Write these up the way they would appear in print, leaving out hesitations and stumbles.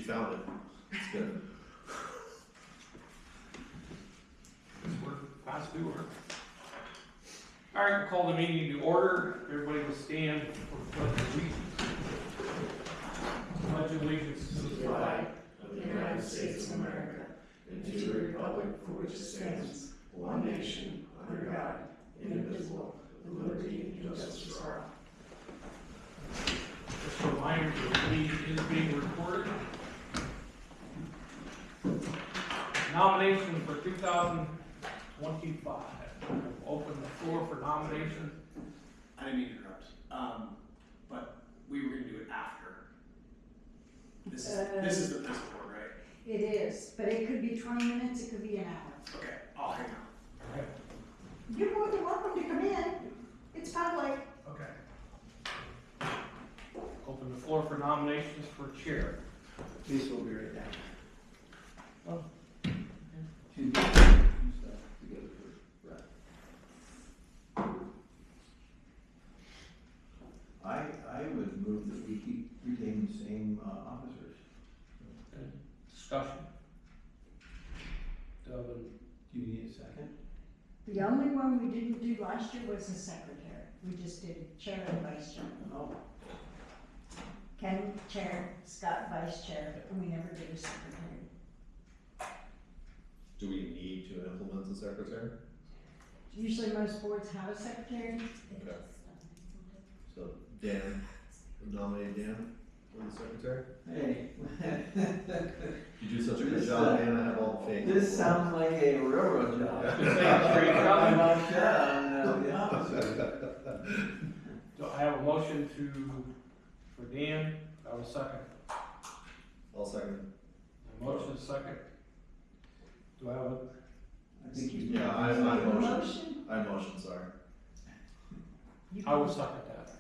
found it. It's good. We're past due work. All right, we'll call the meeting to order. Everybody will stand for the pledge of allegiance. Pledge of allegiance to the flag of the United States of America and to the republic for which it stands, one nation, under God, indivisible, with liberty and justice for all. Just a reminder that the meeting is being recorded. Nomination for 2025. Open the floor for nominations. I didn't mean to interrupt, but we were going to do it after. This is the principal board, right? It is, but it could be 20 minutes, it could be an hour. Okay, I'll hang out. Okay. You're more than welcome to come in. It's public. Okay. Open the floor for nominations for chair. Lisa will be right back. Oh. She's got some stuff together for Brett. I would move that we keep retaining the same officers. Okay. Discussion. Do you need a second? The only one we didn't do last year was the secretary. We just did chair and vice chair. Oh. Ken chair, Scott vice chair, and we never did a secretary. Do we need to implement the secretary? Usually most boards have a secretary. Okay. So Dan, nominate Dan for the secretary? Hey. You do such a good job, Dan, I have all the faith. This sounds like a railroad job. I'm like the officer. Do I have a motion for Dan? I have a second. I'll second. A motion is second. Do I have a? I think you. Yeah, I Motion? motion, sorry. I will second that.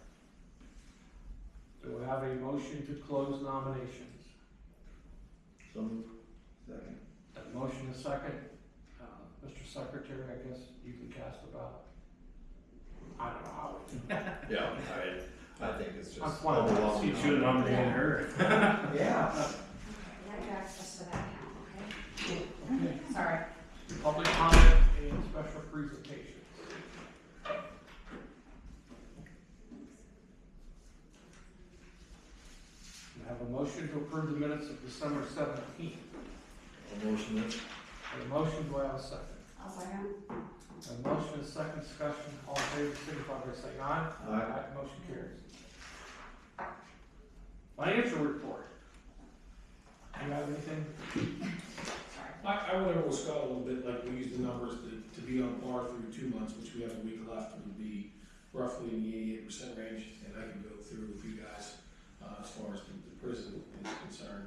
Do I have a motion to close nominations? So moved. Second. A motion is second. Mr. Secretary, I guess you can cast a ballot. I don't know how we do. Yeah, I think it's just. I'm fine with that. You should have nominated her. Yeah. You have access to that now, okay? Okay. Sorry. Public comment and special presentations. I have a motion to approve the minutes of December 17th. I'll motion it. A motion, do I have a second? I'll second. A motion is second, discussion, all in favor, signify by saying aye. Aye. Motion carries. Financial report. Do you have anything? I went over with Scott a little bit, like we used the numbers to be on par through 2 months, which we have a week left, it would be roughly in the 88% range, and I can go through with you guys as far as the prison is concerned.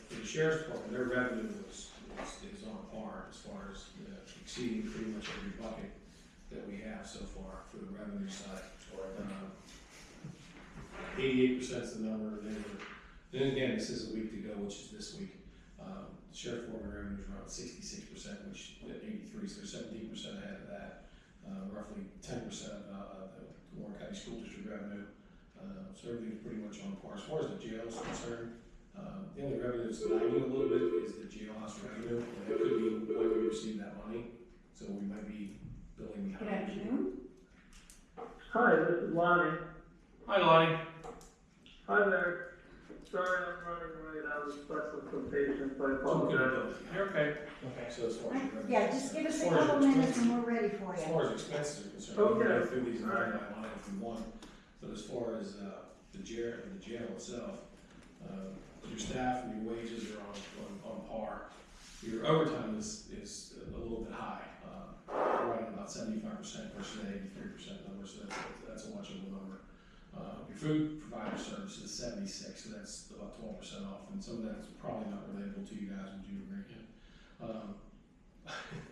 For the sheriff's department, their revenue is on par as far as exceeding pretty much every bucket that we have so far for the revenue side. 88% is the number, and then again, this is a week to go, which is this week. The sheriff department revenue is around 66%, which at 83, so 17% ahead of that. Roughly 10% of the Warren County School District revenue. So everything's pretty much on par. As far as the jail is concerned, the only revenue that's lagging a little bit is the jailhouse revenue, and it could be when we receive that money. So we might be billing Good behind. afternoon. Hi, this is Lonnie. Hi, Lonnie. Hi there. Sorry I'm running late. I was stuck with some patients. I So good apologize. ability. You're okay. Okay, so as far as the revenue. Yeah, just give us as a far as couple expenses- minutes and we're ready for As you. far as expenses are concerned, we can go Okay. through these line Alright. by line if we want, but as far as the jail itself, your staff and your wages are on par. Your overtime is a little bit high, right at about 75% versus that 83% number, so that's a much of a number. Your food provider service is 76, so that's about 12% off, and some of that's probably not relatable to you guys, would you agree?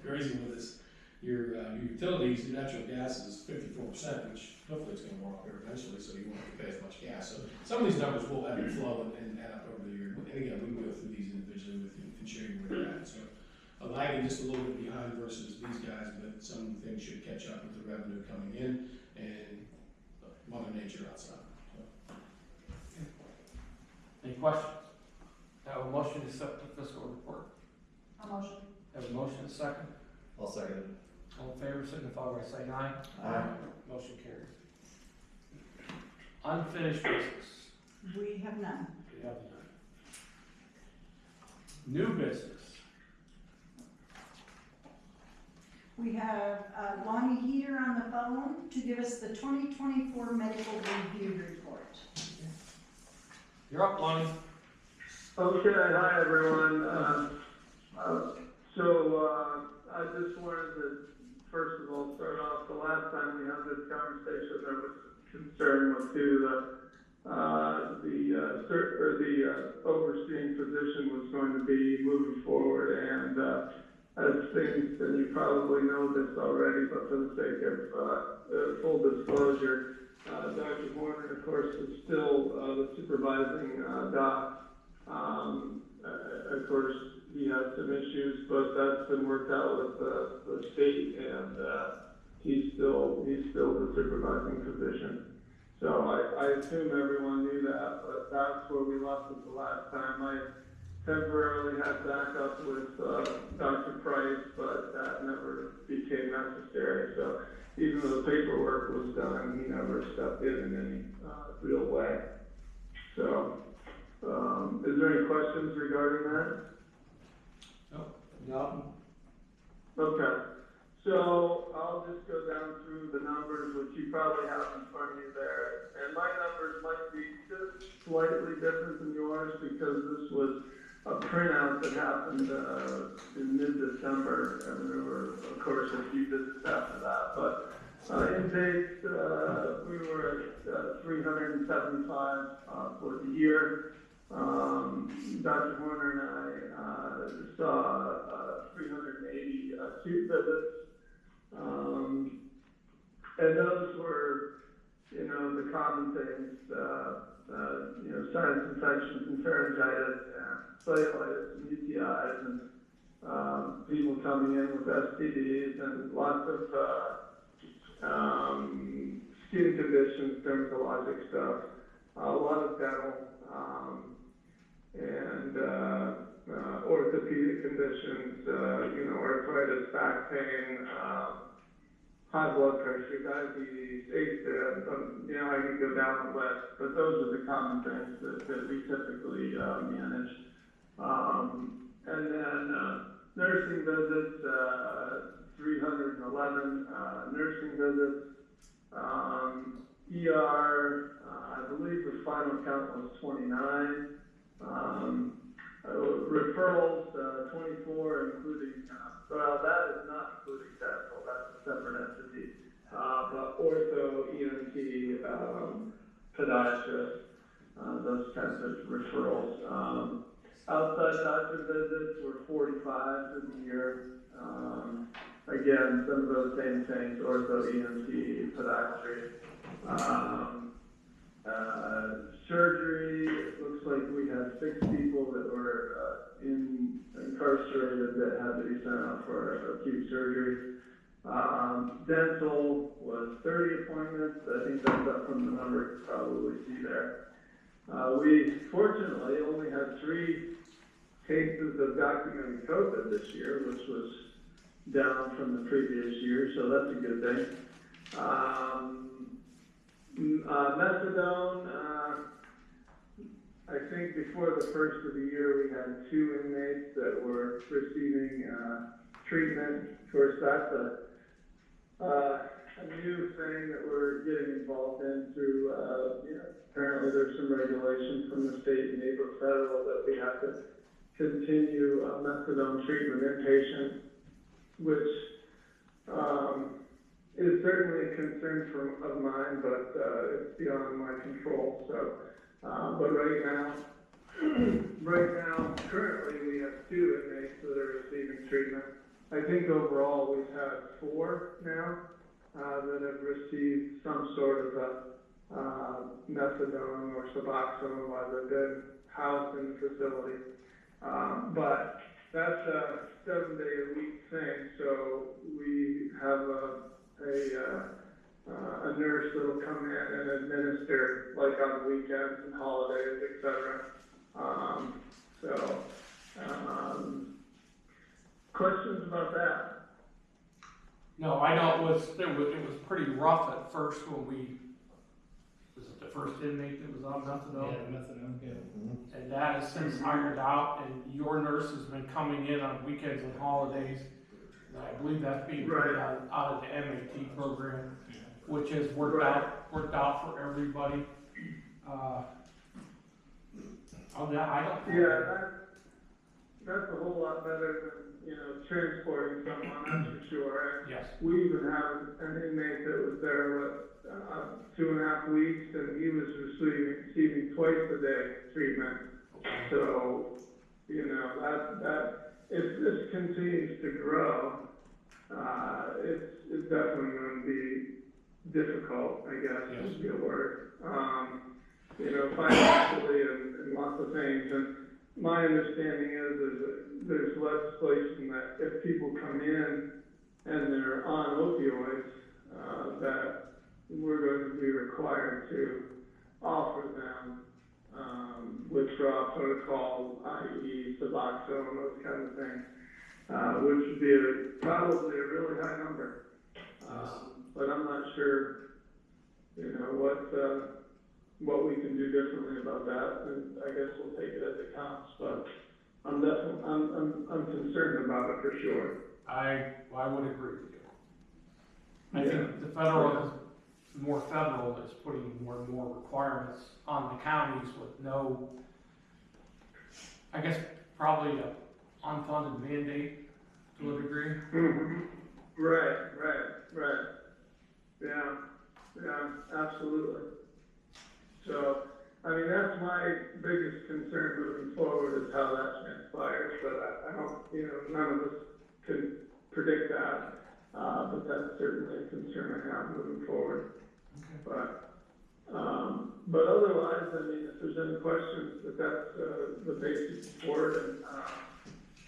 Crazy with this. Your utilities, your natural gas is 54%, which hopefully it's going to walk there eventually, so you won't have to pay as much gas. So some of these numbers will ebb and flow and add up over the year. And again, we can go through these individually with you and show you where they're at. So lagging just a little bit behind versus these guys, but some things should catch up with the revenue coming in and Mother Nature outside. So. Thank questions? Have a motion to accept the fiscal report. A motion. Have a motion and a second. I'll second it. All in favor, signify by saying aye. Aye. Motion carries. Unfinished business. We have none. We have none. New business. We have Lonnie here on the phone to give us the 2024 medical review report. You're up, Lonnie. Okay, hi everyone. I just wanted to, first of all, start off, the last time we had this conversation, there was concern with who the overseeing physician was going to be moving forward, and as things, and you probably know this already, but for the sake of full disclosure, Dr. Warden, of course, is still the supervising doc. Of course, he has some issues, but that's been worked out with the state, and he's still the supervising physician. So I assume everyone knew that, but that's where we left it the last time. I temporarily had backup with Dr. Price, but that never became necessary. So even though the paperwork was done, he never stepped in any real way. So, is there any questions regarding that? No. Okay. So I'll just go down through the numbers, which you probably have in front of you there. And my numbers might be just slightly different than yours because this was a printout that happened in mid-December, and there were, of course, a few visits after that. But intakes, we were at 375 for the year. Dr. Horner and I saw 382 visits. And those were, the common things, sinus infections and pharyngitis and cellulitis and UTIs and people coming in with STDs and lots of skin conditions, dermatologic stuff, a lot of dental, and orthopedic conditions, arthritis, back pain, high blood pressure, diabetes, AFib, I could go down the list, but those are the common things that we typically manage. And then nursing visits, 311 nursing visits. ER, I believe the final count was 29. Referrals, 24, including, that is not including dental, that's a separate entity. But ortho, ENT, podiatrist, those types of referrals. Outside doctor visits were 45 for the year. Again, some of those same things, ortho, ENT, podiatry. Surgery, it looks like we had 6 people that were incarcerated that had to be sent out for acute surgery. Dental was 30 appointments. I think that's up from the number you probably see there. We fortunately only had 3 cases of documented COVID this year, which was down from the previous year, so that's a good thing. Methadone, I think before the first of the year we had 2 inmates that were receiving treatment. Of course, that's a new thing that we're getting involved in through, apparently there's some regulations from the state and neighbor federal that we have to continue methadone treatment inpatient, which is certainly a concern of mine, but it's beyond my control. So, but right now, currently we have 2 inmates that are receiving treatment. I think overall we've had 4 now that have received some sort of methadone or Suboxone while they've been housed in the facility. But that's a 7-day-a-week thing, so we have a nurse that'll come in and administer, like on weekends and holidays, etc. So, questions about that? No, I know it was pretty rough at first when was it the first inmate that was on methadone? methadone, yeah. And that has since ironed out, and your nurse has been coming in on weekends and holidays. And I believe that's being paid out of the MAT program, which has worked out for everybody. On that, I don't. Yeah, that's a whole lot better than, transporting someone, that's for sure. Yes. We even have an inmate that was there, 2.5 weeks, and he was receiving twice a day treatment. So, that if this continues to grow, it's definitely going to be difficult, I guess, would be a word. Financially and lots of things. And my understanding is there's legislation that if people come in and they're on opioids, that we're going to be required to offer them withdrawal protocol, i.e. Suboxone, those kind of things, which would be probably a really high number. But I'm not sure, what we can do differently about that, and I guess we'll take it as it comes. But I'm definitely, I'm concerned about it for sure. I would agree with you. I think the more federal is putting more and more requirements on the counties with no, I guess, probably a unfunded mandate to a degree. Mm-hmm. Right. Yeah, absolutely. So, that's my biggest concern moving forward is how that transpires, but I don't, none of us can predict that, but that's certainly a concern I have moving forward. Okay. But otherwise, if there's any questions, that's the basic support, and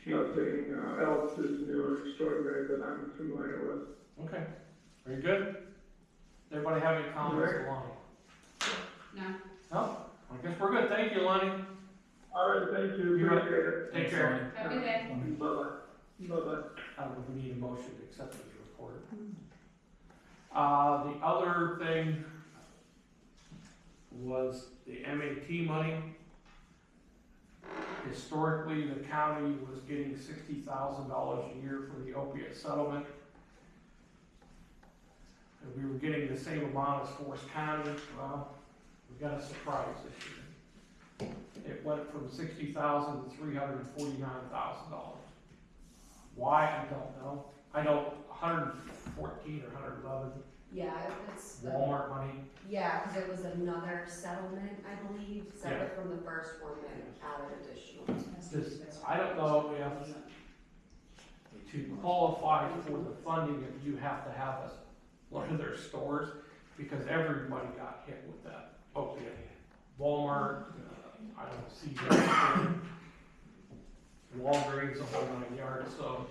nothing else is new or extraordinary that I'm familiar with. Okay, very good. Everybody have any comments, Lonnie? No. No? I guess we're good. Thank you, Lonnie. All right, thank you. Appreciate it. Take care. Have a good day. Bye-bye. Bye-bye. I don't know if we need a motion to accept this report. The other thing was the MAT money. Historically, the county was getting $60,000 a year for the opiate settlement. And we were getting the same amount as Forest County. Well, we got a surprise this year. It went from $60,000 to $349,000. Why, I don't know. I know 114 or 111 Yeah, it's, Walmart money. yeah, because it was another settlement, I believe, separate from the first one that added additional. I don't know if to qualify for the funding, if you have to have one of their stores, because everybody got hit with that opiate. Walmart, I don't see that. Walgreens, the whole 9 yards, so.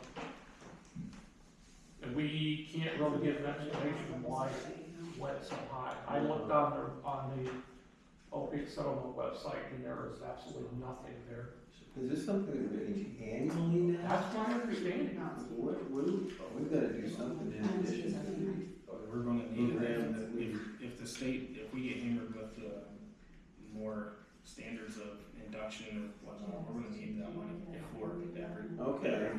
And we can't really get an explanation why it went so high. I looked on the opiate settlement website and there is absolutely nothing there. Is this something that we're getting annually now? That's my understanding. We've got to do something in addition to. We're gonna need it if the state, if we get hammered with more standards of induction and whatnot, we're gonna need that money for every. Okay.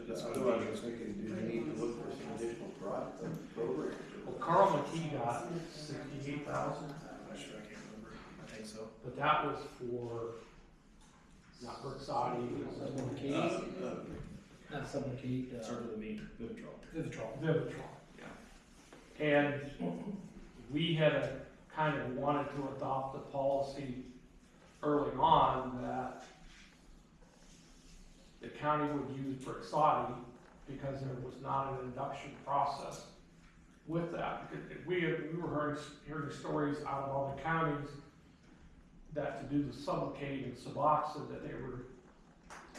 That's what Otherwise, I was thinking, do we need to look for some additional programs? Well, Carl McKee got 68,000, I'm not sure, I can't remember. I think so. but that was for not Brixati, Not something to eat. Started with me, Vivitrol. Vivitrol. Yeah. And we had kind of wanted to adopt a policy early on that the county would use Brixati because there was not an induction process with that. Because we were hearing stories out of other counties that to do the Sublocade and Suboxone that they were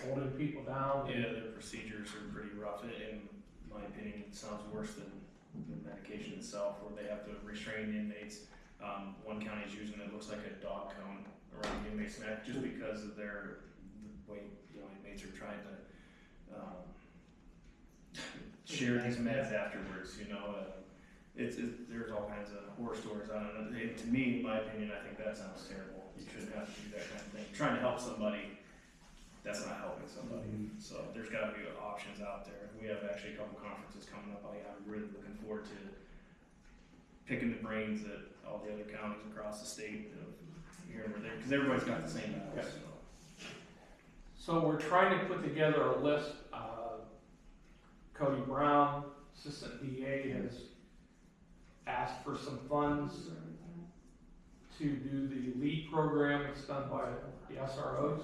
holding people down. Yeah, their procedures are pretty rough. In my opinion, it sounds worse than the medication itself, where they have to restrain inmates. One county is using it looks like a dog cone around the inmate's neck just because of inmates are trying to, share these meds afterwards, there's all kinds of horror stories on it. And to me, in my opinion, I think that sounds terrible. You shouldn't have to do that kind of thing. Trying to help somebody, that's not helping somebody. So there's gotta be options out there. We have actually a couple conferences coming up. I'm really looking forward to picking the brains at all the other counties across the state of here and there, because everybody's got the same battles. So we're trying to put together a list. Cody Brown, Assistant DA, has asked for some funds to do the LEAD program that's done by the SROs,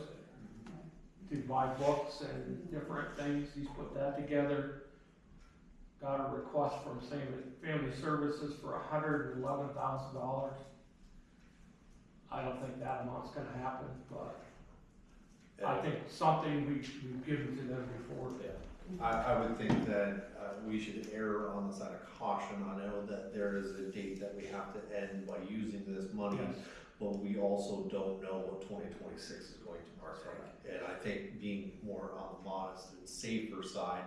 to buy books and different things. He's put that together. Got a request from Family Services for $111,000. I don't think that amount's gonna happen, but I think something we've given to them before. Yeah. I would think that we should err on the side of caution. I know that there is a date that we have to end by using this money, Yes. but we also don't know what 2026 is going to look like. And I think being more on the modest and safer side,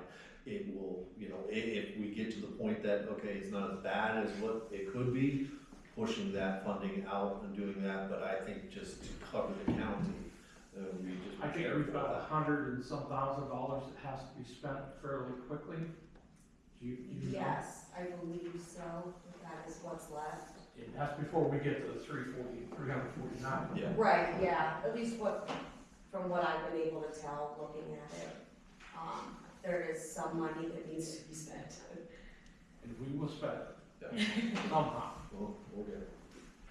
it will, if we get to the point that, okay, it's not as bad as what it could be, pushing that funding out and doing that, but I think just to cover the county, we just be I think careful we've got with that. $100,000 and some that has to be spent fairly quickly. Do you know? Yes, I believe so, that is what's left. And that's before we get to the 349. Yeah. Right, yeah, at least from what I've been able to tell, looking at it, there is some money that needs to be spent. And we will spend Yeah. it somehow. We'll get it.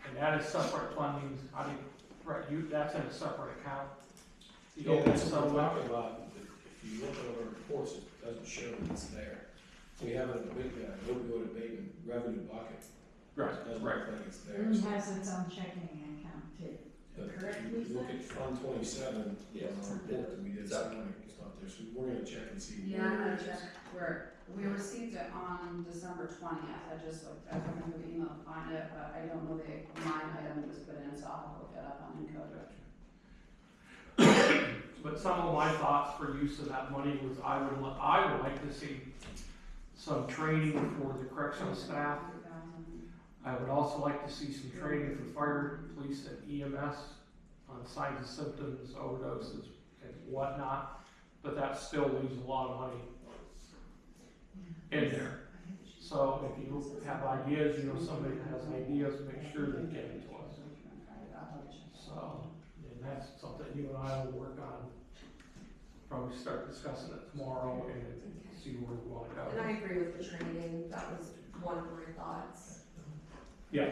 And that is separate funding. I think, right, that's in a separate account. The Yeah, that's what open we're talking about. If you look at our reports, it doesn't show that it's there. We have a big opioid abatement revenue bucket. Right, It doesn't right. look like it's there. And has its own checking account too. But Correct, if you look at Fund 27, Yes. on our report that we did, It's up. it's not there, so we're gonna check and see. Yeah, I'm gonna check where, we received it on December 20th, I just looked, I couldn't remember the email to find it, but I don't know the line item it was put in, so I'll have to look it up on Encode. But some of my thoughts for use of that money was I would like to see some training for the correctional staff. I would also like to see some training for fire, police, and EMS on signs and symptoms, overdoses, and whatnot. But that still leaves a lot of money in there. So if you have ideas, somebody that has ideas, make sure they get it to us. So, and that's something you and I will work on. Probably start discussing it tomorrow and see where we want to go. And I agree with the training, that was one of my thoughts. Yeah.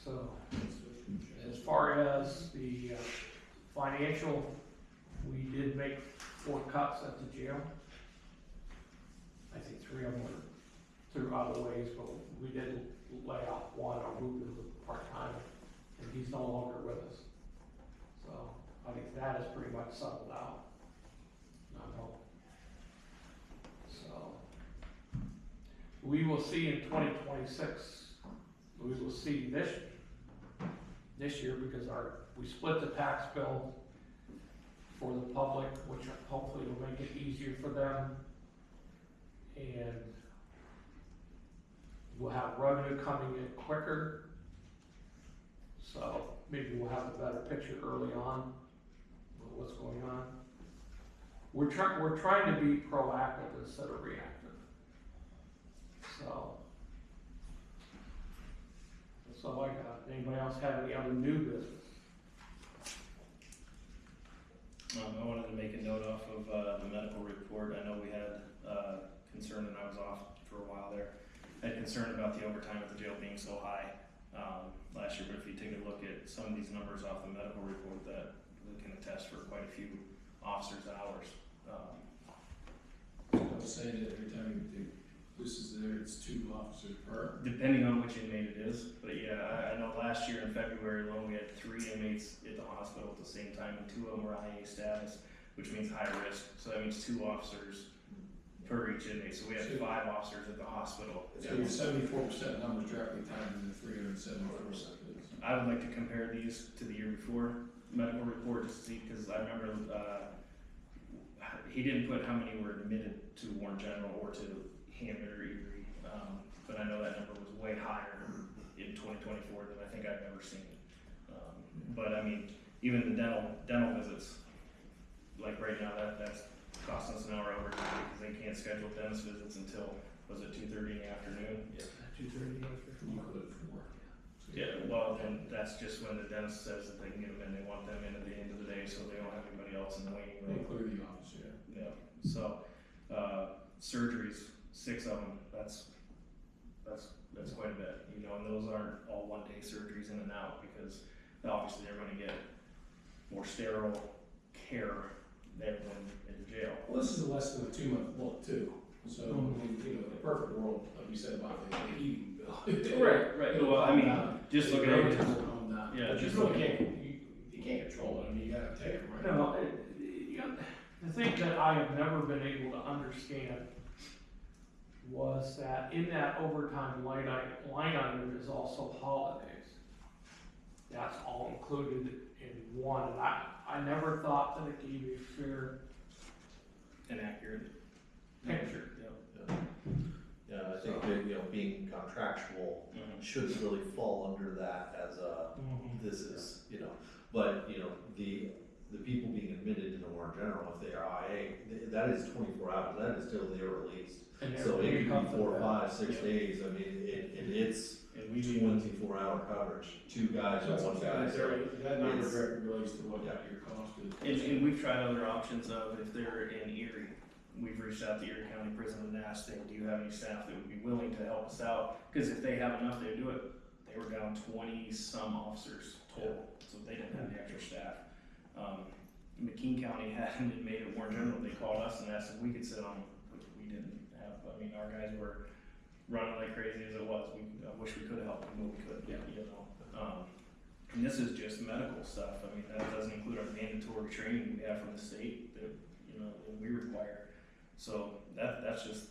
So, as far as the financial, we did make 4 cuts at the jail. I think 3 of them were through other ways, but we did lay off 1 or move him to part-time, and he's no longer with us. So, I think that is pretty much settled out. I know. So, we will see in 2026, we will see this year because we split the tax bill for the public, which hopefully will make it easier for them. And we'll have revenue coming in quicker. So maybe we'll have a better picture early on of what's going on. We're trying to be proactive instead of reactive. So that's all I got. Anybody else have any other new business? I wanted to make a note off of the medical report. I know we had concern, and I was off for a while there. I had concern about the overtime at the jail being so high last year, but if you take a look at some of these numbers off the medical report, that we can attest for quite a few officers' hours. I was saying that every time this is there, it's 2 officers per. Depending on which inmate it is, but yeah, I know last year in February alone, we had 3 inmates at the hospital at the same time, and 2 of them were IA status, which means high risk, so that means 2 officers per each inmate, so we had 5 officers at the hospital. So your 74% numbers directly tied to the 374%. I would like to compare these to the year before. medical report to see, cause I remember, he didn't put how many were admitted to Warren General or to Hammond or Erie, but I know that number was way higher in 2024 than I think I've ever seen. But I mean, even the dental visits, like right now, that's costing us an hour overtime because they can't schedule dentist visits until, was it 2:30 in the afternoon? Yeah. 2:30 after. You could for work. Yeah, well, then that's just when the dentist says that they can get them in, they want them in at the end of the day, so they don't have anybody else in the waiting room. They clear the office, yeah. Yeah, so, surgeries, 6 of them, that's quite a bit, you know, and those aren't all one-day surgeries in and out, because obviously they're gonna get more sterile care there than in the jail. Well, this is less than a 2-month look too, so, I mean, you know, the perfect world, like you said about the heating bill. Right, well, I mean, just look at it, yeah, But you just really look at can't, you can't control it, I mean, you gotta take it, right? No, the thing that I have never been able to understand was that in that overtime line item is also holidays. That's all included in one, and I never thought that it gave a fair inaccurate picture. Yeah, I think that, you know, being contractual shouldn't really fall under that as a, this is, you know, but, you know, the people being admitted into Warren General, if they are IA, that is 24 hours, that is till they're released. And So it everything could comes be with 4, that. 5, 6 days, I mean, it's and we even, 24-hour coverage, 2 guys So and 1 guy, so. that number it's- directly relates to what your cost is. and we've tried other options of if they're in Erie, we've reached out to Erie County Prison and asked them, do you have any staff that would be willing to help us out? Cause if they have enough, they do it. They were down 20 some officers total, so they didn't have the extra staff. McKean County hadn't made it Warren General, they called us and asked if we could sit on them, which we didn't have. I mean, our guys were running like crazy as it was. I wish we could have helped them, but we couldn't, you know. And this is just medical stuff. I mean, that doesn't include our mandatory training we have from the state that, you know, that we require. So that's just,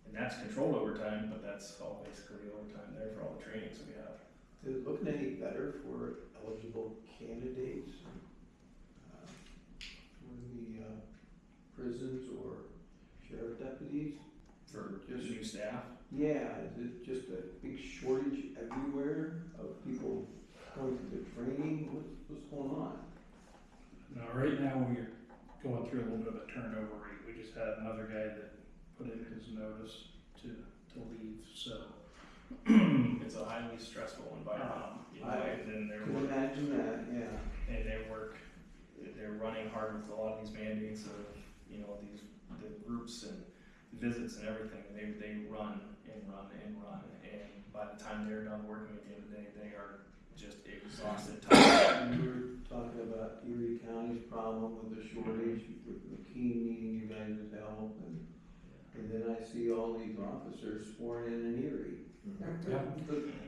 and that's controlled overtime, but that's all basically overtime there for all the trainings we have. Is it looking any better for eligible candidates for the prisons or sheriff deputies? For Just- new staff. Yeah, is it just a big shortage everywhere of people going through the training? What's going on? No, right now we're going through a little bit of a turnover rate. We just had another guy that put in his notice to leave, so. It's a highly stressful environment, you know, I and then can imagine that, yeah. and they're running hard with a lot of these mandates of, you know, the groups and visits and everything, and they run and run and run, and by the time they're done working at the end of the day, they are just exhausted, tired. You were talking about Erie County's problem with the shortage, with McKean needing you guys' help, and then I see all these officers sworn in Erie.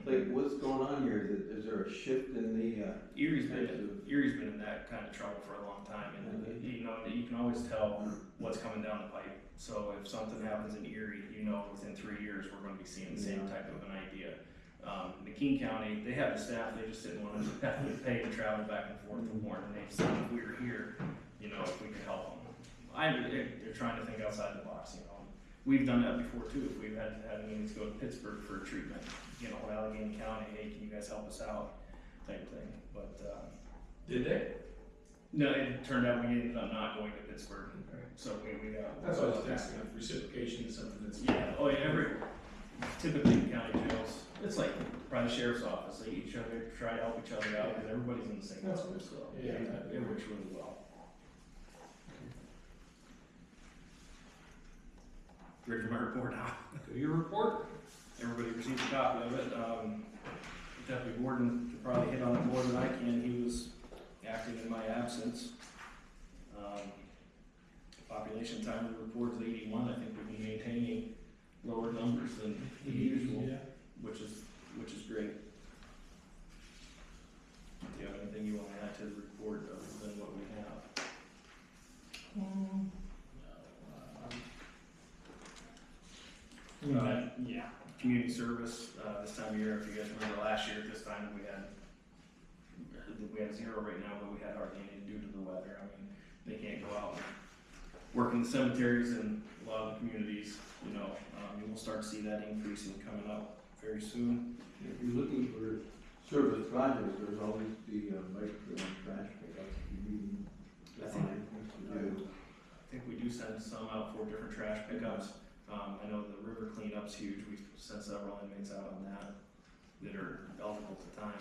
Like, what's going on here? Is there a shift in the, Erie's types been of- in that kind of trouble for a long time, and you know, you can always tell what's coming down the pipe. So if something happens in Erie, you know, within 3 years, we're gonna be seeing the same type of an idea. McKean County, they have the staff, they just didn't want to have to pay to travel back and forth to Warren, and they said if we were here, you know, if we could help them. They're trying to think outside the box, you know. We've done that before too, if we've had needs to go to Pittsburgh for treatment, you know, Allegheny County, hey, can you guys help us out, type of thing, but, Did they? no, it turned out we ended up not going to Pittsburgh, so we got. That's what I was asking, if reciprocation is something that's. Yeah, oh yeah, typically in county jails, it's like probably the sheriff's office, they each other, try to help each other out, because everybody's in the same That's boat, good. so, Yeah. it works really well. Ready for my report now? Do your report. Everybody received a copy of it. Deputy Warden could probably hit on it more than I can. He was acting in my absence. Population time of the report is 81. I think we'll be maintaining lower numbers than usual, which is great. Do you have anything you want to add to the report other than what we have? Yeah, community service, this time of year, if you guys remember last year at this time, we had have 0 right now, but we had hardly any due to the weather. I mean, they can't go out and work in the cemeteries and a lot of the communities, you know. You will start to see that increasing coming up very soon. If you're looking for service projects, there's always the bike trail and trash pickup. You need to I think- find things to do. I think we do send some out for different trash pickups. I know the river cleanup's huge. We sent several inmates out on that are eligible at the time.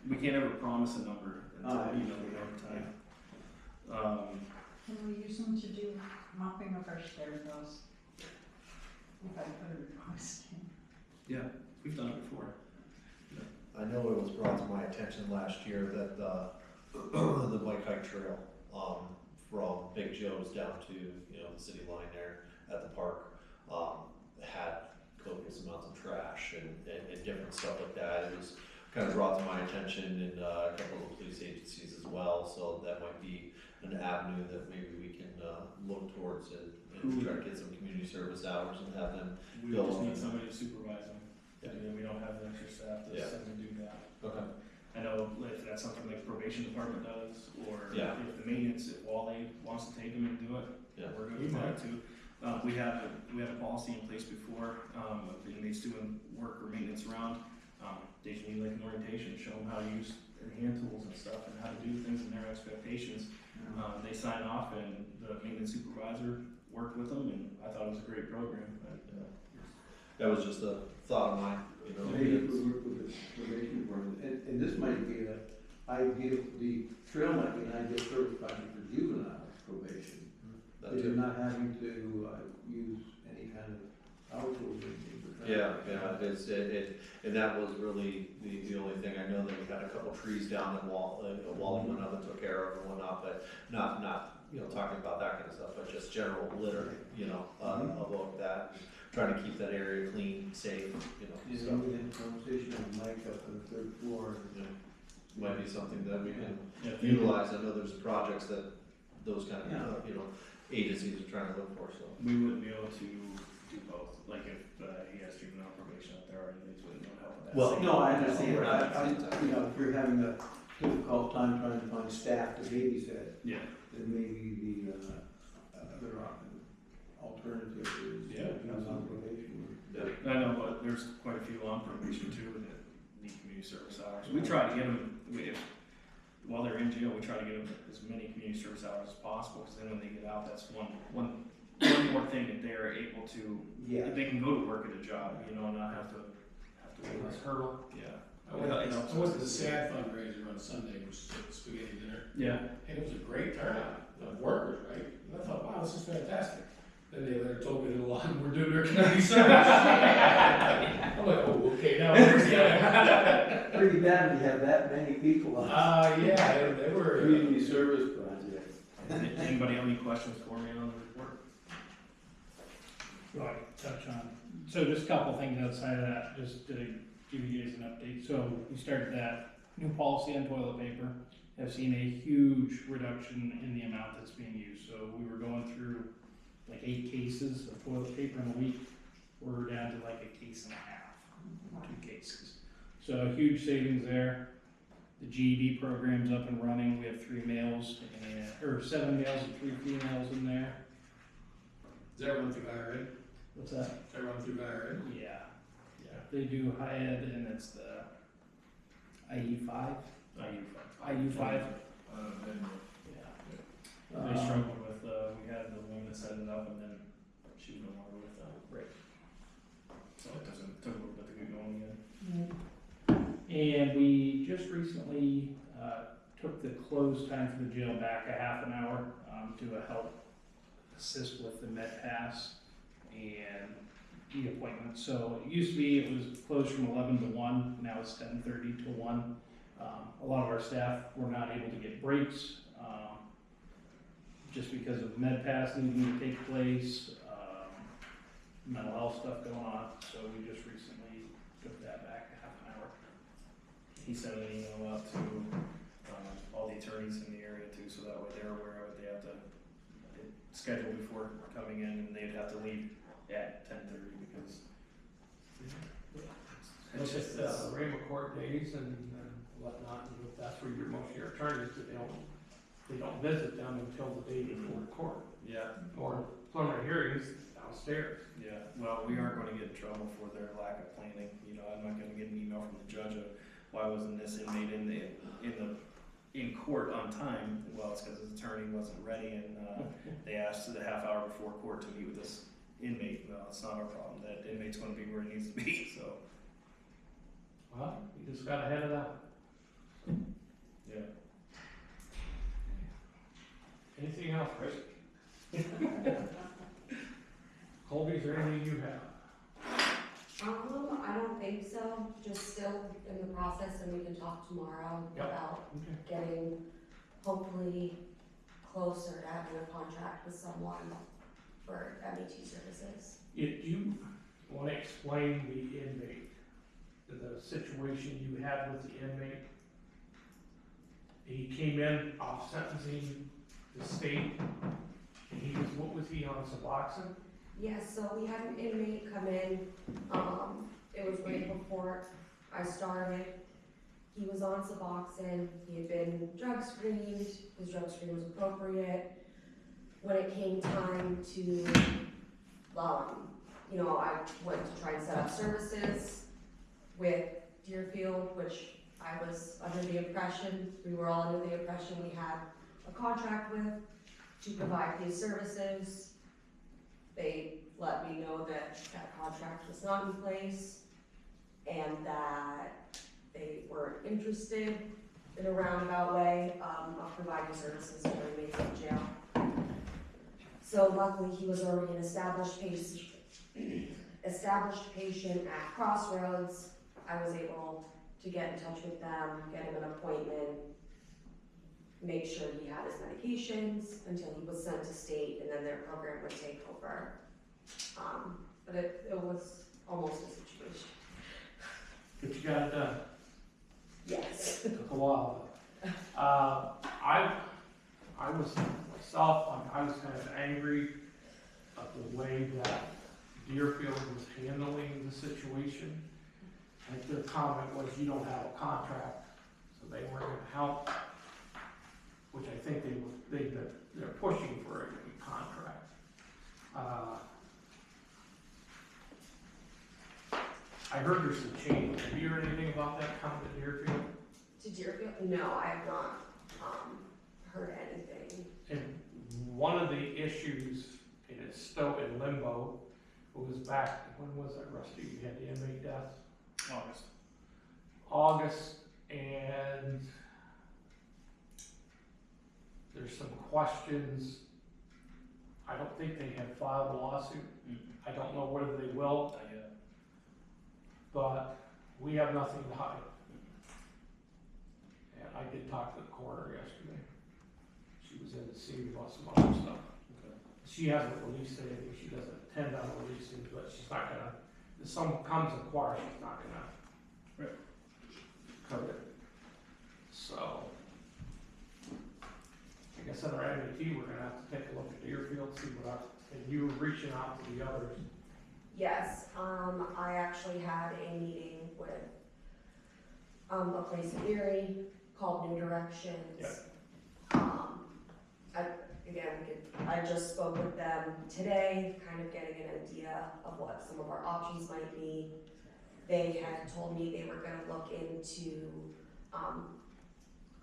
We can't ever promise a number until, you know, we have time. Can we use them to do mopping of our stairwells? If I put a request in. Yeah, we've done it before. I know it was brought to my attention last year that the bike hike trail, from Big Joe's down to, you know, the city line there at the park, had copious amounts of trash and different stuff like that. It was kind of brought to my attention and a couple of the police agencies as well, so that might be an avenue that maybe we can look towards it and try to get some community service hours and have them. We Bill just on need it. somebody to supervise them. Yeah. You know, we don't have the extra staff to Yeah. send and do that. Okay. I know if that's something like the probation department does, or Yeah. if the maintenance, if Wally wants to take them and do it, Yeah. we're good with that too. We had a policy in place before, of inmates doing work or maintenance around. They should need like an orientation, show them how to use their hand tools and stuff and how to do things and their expectations. They sign off and the maintenance supervisor worked with them, and I thought it was a great program. That was just a thought of mine, you know. Maybe if it's- we work with the probation department, and this might be an ideal, the trail might be an ideal service project for juvenile probation. that Because too. you're not having to use any kind of power tools or anything for Yeah, traffic. and that was really the only thing. I know that we had a couple trees down that Wally went up and took care of and whatnot, but not, you know, talking about that kind of stuff, but just general litter, you know, about that. Trying to keep that area clean, safe, you know, You stuff. know, we had a conversation with Mike up on the 3rd floor. You know, might be something that we can Yeah, utilize. I know there's projects that those kind of, Yeah. you know, agencies are trying to look for, so. we wouldn't be able to do both. Like if he has juvenile probation up there, our inmates wouldn't know help with that. Well, No, I understand, We're but not at the same time. you know, if you're having a difficult time trying to find staff to babysit, Yeah. then maybe the other alternative is Yeah, on probation. Yeah. I know, but there's quite a few on probation too that need community service hours. We try to get them, while they're in jail, we try to get them as many community service hours as possible, because then when they get out, that's one more thing that they're able to, Yeah. they can go to work at a job, you know, and not have to wait. Less hurdle. Yeah. I went to the SAD fundraiser on Sunday, which was a spaghetti dinner, Yeah. and it was a great turnout of workers, right? And I thought, wow, this is fantastic. Then they later told me that a lot of them were doing their community service. I'm like, oh, okay, now where's the other? Pretty bad when you have that many people on Yeah, they were. community service projects. Anybody have any questions for me on the report? Well, I can touch on, so just a couple things outside of that, just to give you guys an update. So we started that new policy on toilet paper. Have seen a huge reduction in the amount that's being used. So we were going through like 8 cases of toilet paper in a week. We're down to like a case and a half, 2 cases. So a huge savings there. The GED program's up and running. We have 3 males or 7 males and 3 females in there. Does that run through higher ed? What's that? Does that run through higher ed? Yeah. Yeah. They do high ed and it's the IU5. IU5. Yeah. They struggled with, we had the woman that set it up and then she was no longer with them. Right. So it took a little bit to get going again. And we just recently took the close time for the jail back a half an hour to help assist with the med pass and the appointment. So it used to be it was closed from 11 to 1, now it's 10:30 to 1. A lot of our staff were not able to get breaks just because of med pass needing to take place, mental health stuff going on. So we just recently took that back a half an hour. He sent an email out to all the attorneys in the area too, so that way they're aware of it. They have to schedule before coming in, and they'd have to leave at 10:30 because It's just Rama court days and whatnot, and that's where most of your attorneys, they don't visit them until the day before court, Yeah, or preliminary hearings downstairs. yeah, well, we aren't gonna get in trouble for their lack of planning, you know, I'm not gonna get an email from the judge of, why wasn't this inmate in court on time? Well, it's cause his attorney wasn't ready and, they asked the half hour before court to meet with this inmate. Well, it's not our problem, that inmate's gonna be where he needs to be, so, Well, you just got ahead of that. yeah. Anything else, Rick? Colby, is there anything you have? I don't think so, just still in the process, and we can talk tomorrow Yep. about Okay. getting hopefully closer to having a contract with someone for MET services. If you want to explain the inmate, the situation you had with the inmate, he came in off sentencing the state, and what was he on, Suboxone? Yes, so we had an inmate come in, it was right before I started. He was on Suboxone, he had been drug screened, his drug screen was appropriate. When it came time to, I went to try and set up services with Deerfield, which I was under the impression, we were all under the impression we had a contract with to provide these services. They let me know that that contract was not in place and that they weren't interested in a roundabout way of providing services for inmates in jail. So luckily he was already an established patient at Crossroads. I was able to get in touch with them, get him an appointment, make sure he had his medications until he was sent to state, and then their program would take over. But it was almost a situation. But you got it done. Yes. Took a while. I was myself, I was kind of angry at the way that Deerfield was handling the situation. I think their comment was, you don't have a contract, so they weren't gonna help, which I think they're pushing for a contract. I heard there's some change. Have you heard anything about that coming to Deerfield? To Deerfield? No, I have not heard anything. And one of the issues, and it's still in limbo, was back, when was that, Rusty? We had the inmate death? August, and there's some questions. I don't think they have filed a lawsuit. I don't know whether they will. Not yet. But we have nothing to hide. And I did talk to the coroner yesterday. She was in to see me about some other stuff. Okay. She hasn't released anything, she doesn't intend on releasing, but she's not gonna, if someone comes and inquires, she's not gonna cover it. So, I guess at our MET, we're gonna have to take a look at Deerfield, see what our, and you were reaching out to the others. Yes, I actually had a meeting with a place in Erie called New Directions. Yep. I just spoke with them today, kind of getting an idea of what some of our options might be. They had told me they were gonna look into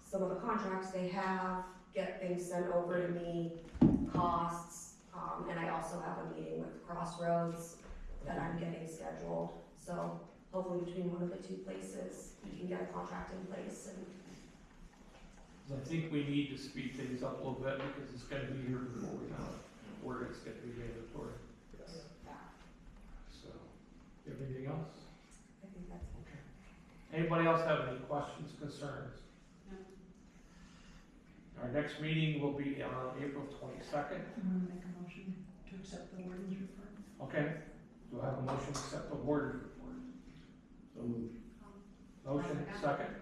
some of the contracts they have, get things sent over to me, costs, and I also have a meeting with Crossroads that I'm getting scheduled. So hopefully between one of the two places, we can get a contract in place. And I think we need to speed things up a little bit because it's gonna be here before we know it, where it's gonna be mandatory. So, you have anything else? I think that's it. Okay. Anybody else have any questions, concerns? No. Our next meeting will be on April 22nd. I'm gonna make a motion to accept the warden's report. Okay. Do I have a motion to accept the warden's report? So moved. Motion, second.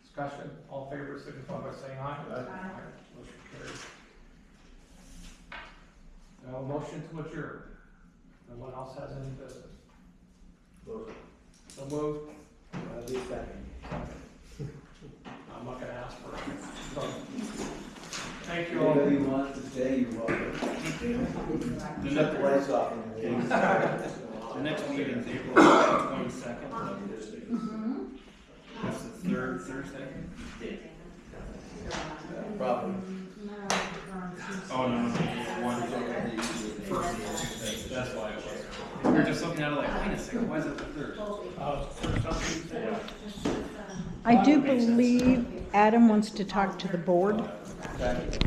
Discussion, all in favor, signify by saying aye. Aye. Motion carries. Now, a motion to adjourn. No one else has any business. Motion. So moved. I'll be second. I'm not gonna ask for it. So, thank you all. Anybody who wants to stay, you're welcome. Shut the lights off in the meeting. The next meeting is April 22nd. That's the third Thursday? Probably. Oh, no, one. First Tuesday, that's why it was. We were just looking at it like, wait a second, why is it the third? First on Tuesday. I do believe Adam wants to talk to the board. Okay.